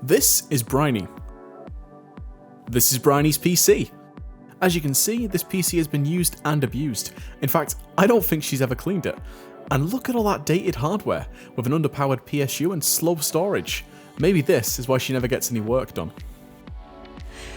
This is Briony. This is Briony's PC. As you can see, this PC has been used and abused. In fact, I don't think she's ever cleaned it. And look at all that dated hardware, with an underpowered PSU and slow storage. Maybe this is why she never gets any work done.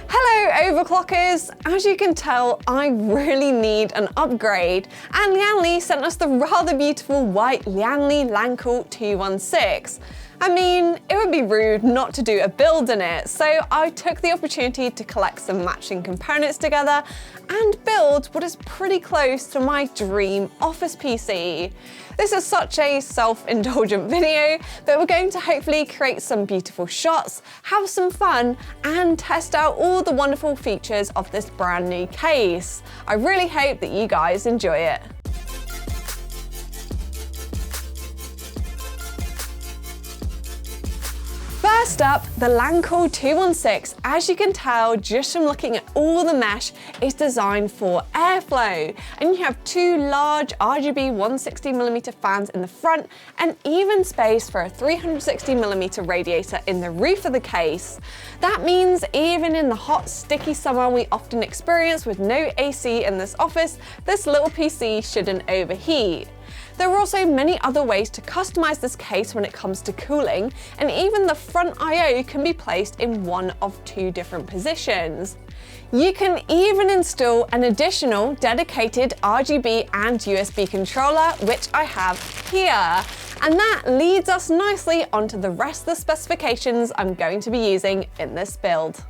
Hello Overclockers! As you can tell, I really need an upgrade, and Lian sent us the rather beautiful white Lian Lancool 216. I mean, it would be rude not to do a build in it, so I took the opportunity to collect some matching components together and build what is pretty close to my dream office PC. This is such a self-indulgent video, but we're going to hopefully create some beautiful shots, have some fun, and test out all the wonderful features of this brand new case. I really hope that you guys enjoy it. First up, the Lancool 216, as you can tell just from looking at all the mesh, is designed for airflow. And you have two large RGB 160mm fans in the front and even space for a 360mm radiator in the roof of the case. That means even in the hot, sticky summer we often experience with no AC in this office, this little PC shouldn't overheat. There are also many other ways to customize this case when it comes to cooling, and even the front I/O can be placed in one of two different positions. You can even install an additional dedicated RGB and USB controller, which I have here. And that leads us nicely onto the rest of the specifications I'm going to be using in this build.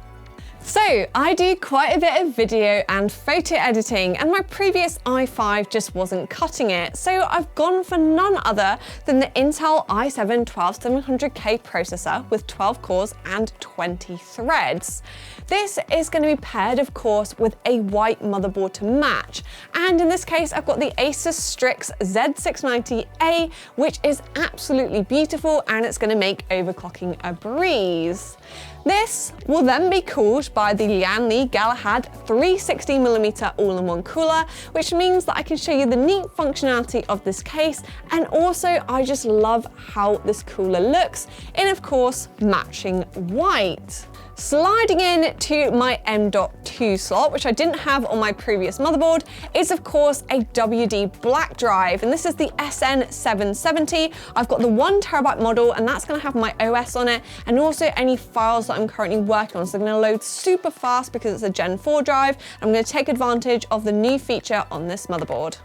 So, I do quite a bit of video and photo editing, and my previous i5 just wasn't cutting it, so I've gone for none other than the Intel i7-12700K processor with 12 cores and 20 threads. This is going to be paired, of course, with a white motherboard to match, and in this case I've got the Asus Strix Z690A, which is absolutely beautiful, and it's going to make overclocking a breeze. This will then be cooled by the Lian Galahad 360mm all-in-one cooler, which means that I can show you the neat functionality of this case, and also I just love how this cooler looks in, of course, matching white. Sliding in to my M.2 slot, which I didn't have on my previous motherboard, is of course a WD black drive, and this is the SN770. I've got the 1TB model, and that's going to have my OS on it, and also any files that I'm currently working on. So they're going to load super fast because it's a Gen 4 drive. I'm going to take advantage of the new feature on this motherboard.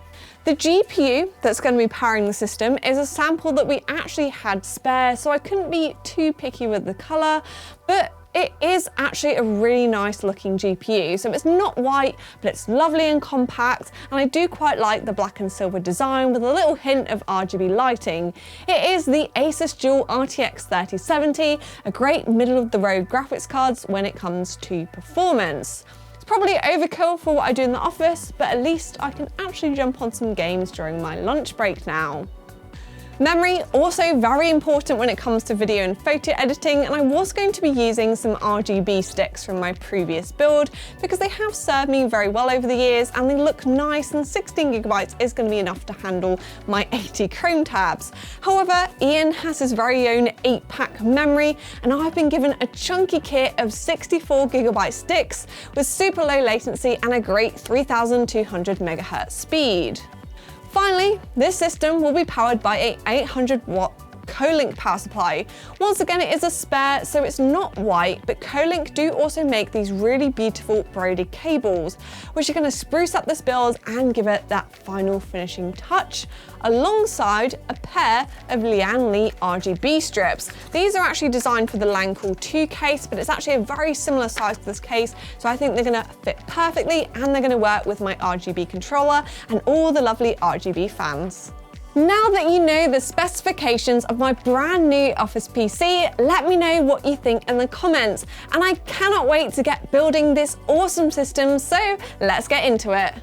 The GPU that's going to be powering the system is a sample that we actually had spare, so I couldn't be too picky with the color, but it is actually a really nice looking GPU. So it's not white, but it's lovely and compact, and I do quite like the black and silver design with a little hint of RGB lighting. It is the Asus Dual RTX 3070, a great middle of the road graphics cards when it comes to performance. It's probably overkill for what I do in the office, but at least I can actually jump on some games during my lunch break now. Memory, also very important when it comes to video and photo editing, and I was going to be using some RGB sticks from my previous build because they have served me very well over the years and they look nice, and 16GB is going to be enough to handle my 80 Chrome tabs. However, Ian has his very own 8-pack memory, and I've been given a chunky kit of 64GB sticks with super low latency and a great 3200 MHz speed. Finally, this system will be powered by a 800-watt Colink power supply. Once again, it is a spare, so it's not white, but Colink do also make these really beautiful braided cables, which are going to spruce up this build and give it that final finishing touch, alongside a pair of Lian RGB strips. These are actually designed for the Lancool 2 case, but it's actually a very similar size to this case, so I think they're going to fit perfectly, and they're going to work with my RGB controller and all the lovely RGB fans. Now that you know the specifications of my brand new Office PC, let me know what you think in the comments. And I cannot wait to get building this awesome system, so let's get into it.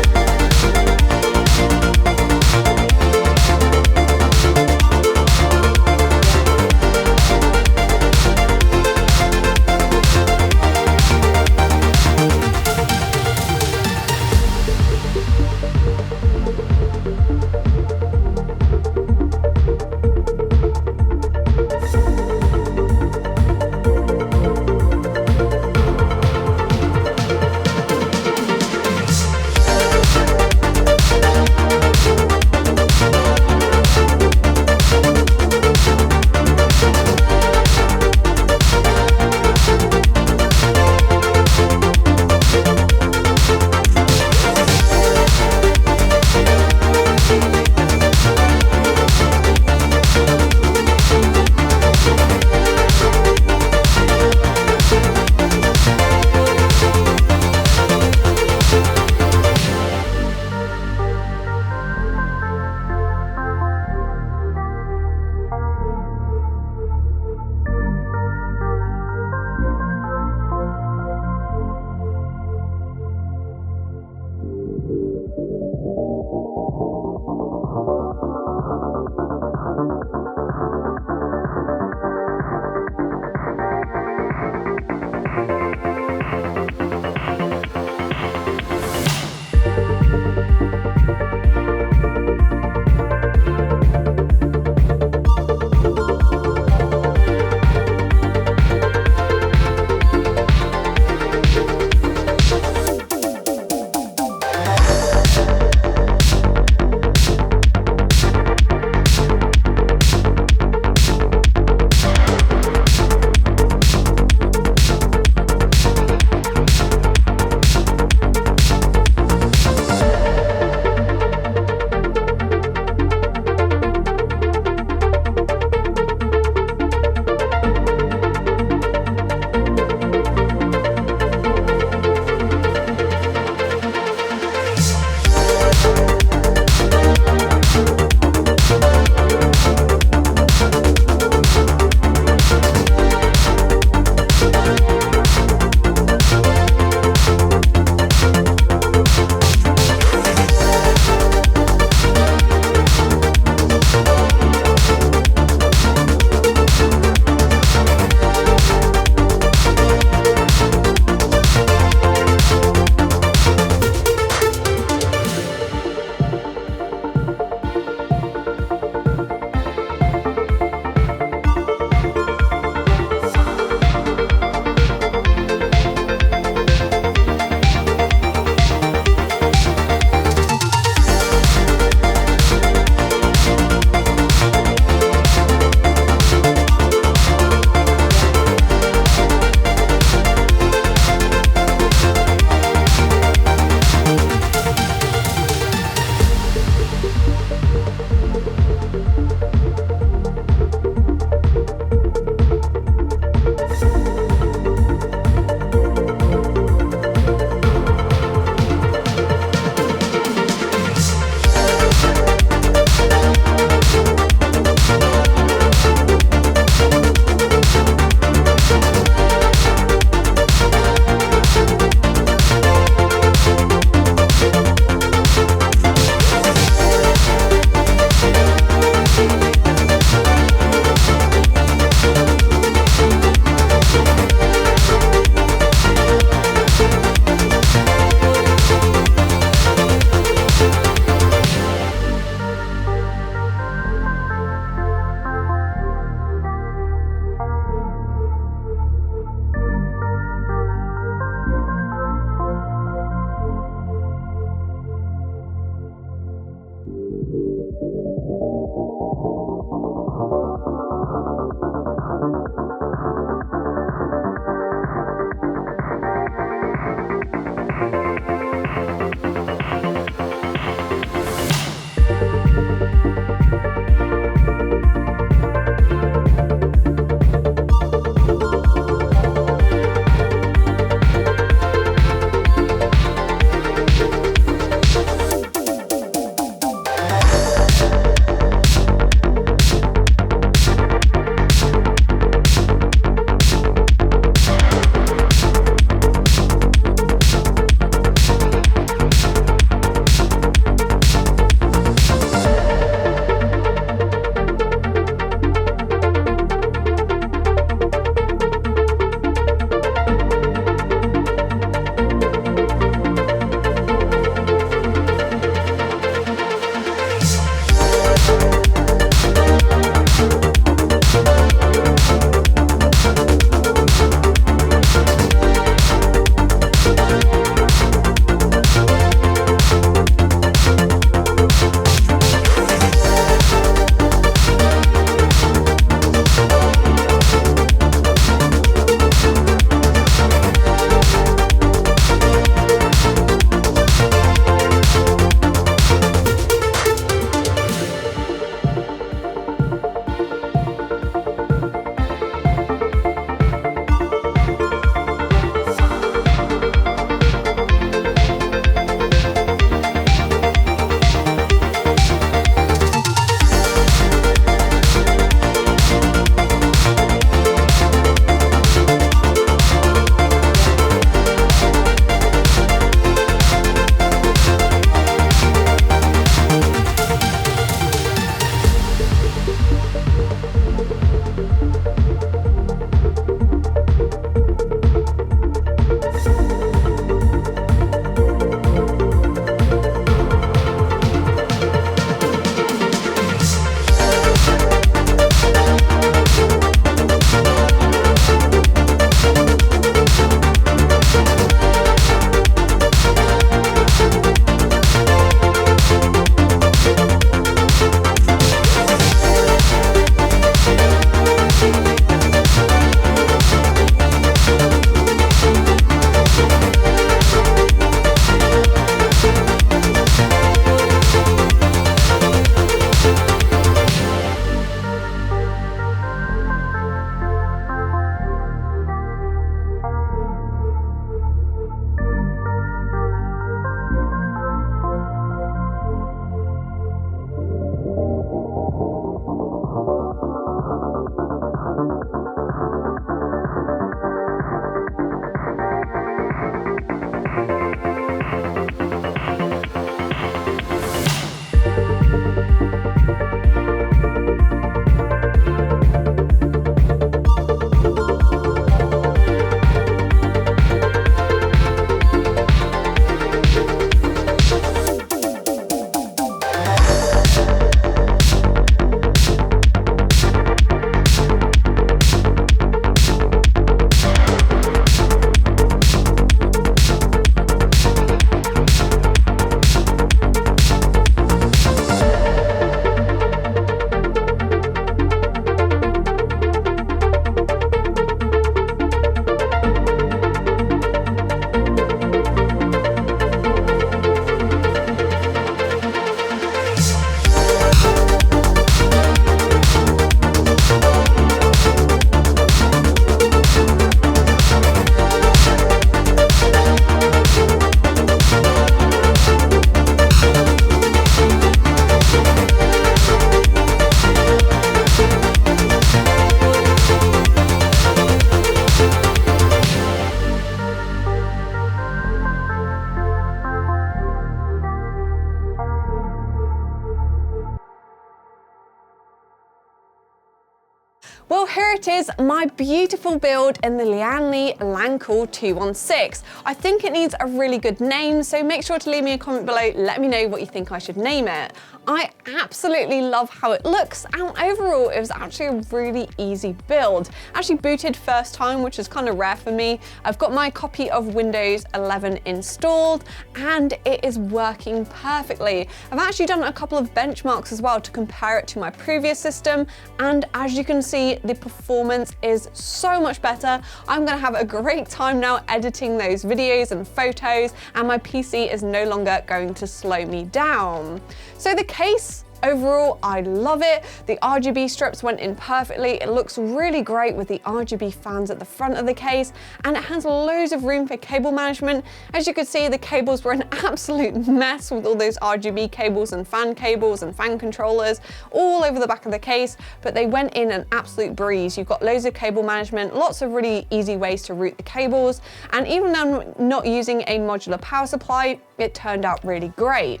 Well, here it is, my beautiful build in the Lian Lancool 216. I think it needs a really good name, so make sure to leave me a comment below, let me know what you think I should name it. I absolutely love how it looks, and overall it was actually a really easy build. Actually booted first time, which is kind of rare for me. I've got my copy of Windows 11 installed, and it is working perfectly. I've actually done a couple of benchmarks as well to compare it to my previous system, and as you can see, the performance is so much better. I'm gonna have a great time now editing those videos and photos, and my PC is no longer going to slow me down. So the case, overall, I love it. The RGB strips went in perfectly. It looks really great with the RGB fans at the front of the case, and it has loads of room for cable management. As you can see, the cables were an absolute mess with all those RGB cables and fan controllers all over the back of the case, but they went in an absolute breeze. You've got loads of cable management, lots of really easy ways to route the cables, and even though I'm not using a modular power supply, it turned out really great.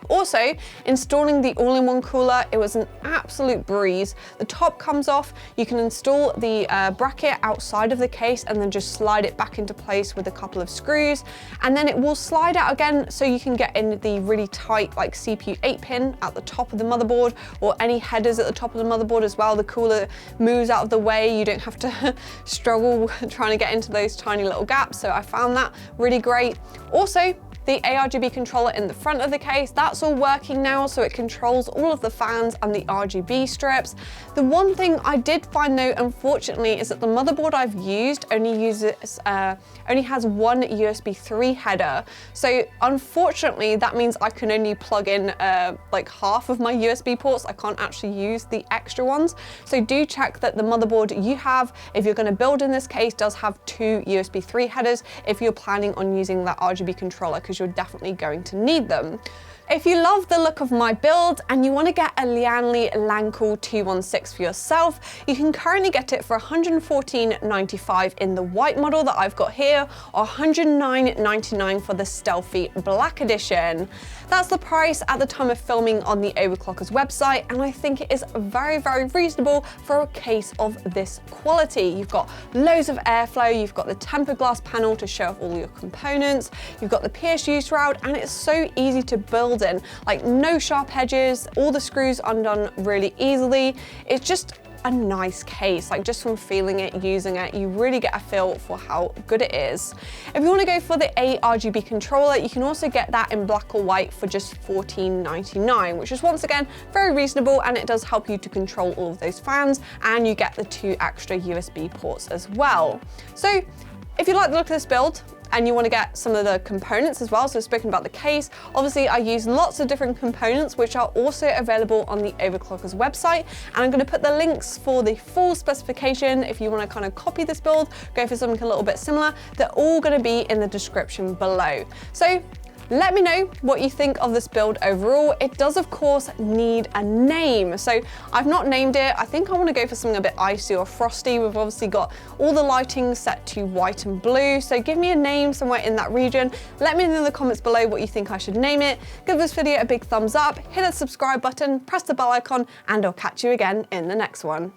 Also, installing the all-in-one cooler, it was an absolute breeze. The top comes off, you can install the bracket outside of the case and then just slide it back into place with a couple of screws, and then it will slide out again so you can get in the really tight like CPU 8-pin at the top of the motherboard, or any headers at the top of the motherboard as well. The cooler moves out of the way, you don't have to struggle trying to get into those tiny little gaps, so I found that really great. Also, the RGB controller in the front of the case, that's all working now, so it controls all of the fans and the RGB strips. The one thing I did find though, unfortunately, is that the motherboard I've used only has one USB 3 header. So unfortunately, that means I can only plug in like half of my USB ports. I can't actually use the extra ones. So do check that the motherboard you have, if you're going to build in this case, does have two USB 3 headers if you're planning on using that RGB controller, because you're definitely going to need them. If you love the look of my build and you want to get a Lian Lancool 216 for yourself, you can currently get it for $114.95 in the white model that I've got here, or $109.99 for the stealthy black edition. That's the price at the time of filming on the Overclockers website, and I think it is very, very reasonable for a case of this quality. You've got loads of airflow, you've got the tempered glass panel to show off all your components, you've got the PSU shroud, and it's so easy to build in, like no sharp edges, all the screws undone really easily. It's just a nice case, like just from feeling it, using it, you really get a feel for how good it is. If you want to go for the RGB controller, you can also get that in black or white for just $14.99, which is once again very reasonable, and it does help you to control all of those fans, and you get the two extra USB ports as well. So if you like the look of this build, and you want to get some of the components as well, so I've spoken about the case. Obviously, I use lots of different components, which are also available on the Overclockers website, and I'm going to put the links for the full specification if you want to kind of copy this build, go for something a little bit similar. They're all going to be in the description below. So let me know what you think of this build overall. It does, of course, need a name. So I've not named it. I think I want to go for something a bit icy or frosty. We've obviously got all the lighting set to white and blue. So give me a name somewhere in that region. Let me know in the comments below what you think I should name it. Give this video a big thumbs up, hit the subscribe button, press the bell icon, and I'll catch you again in the next one.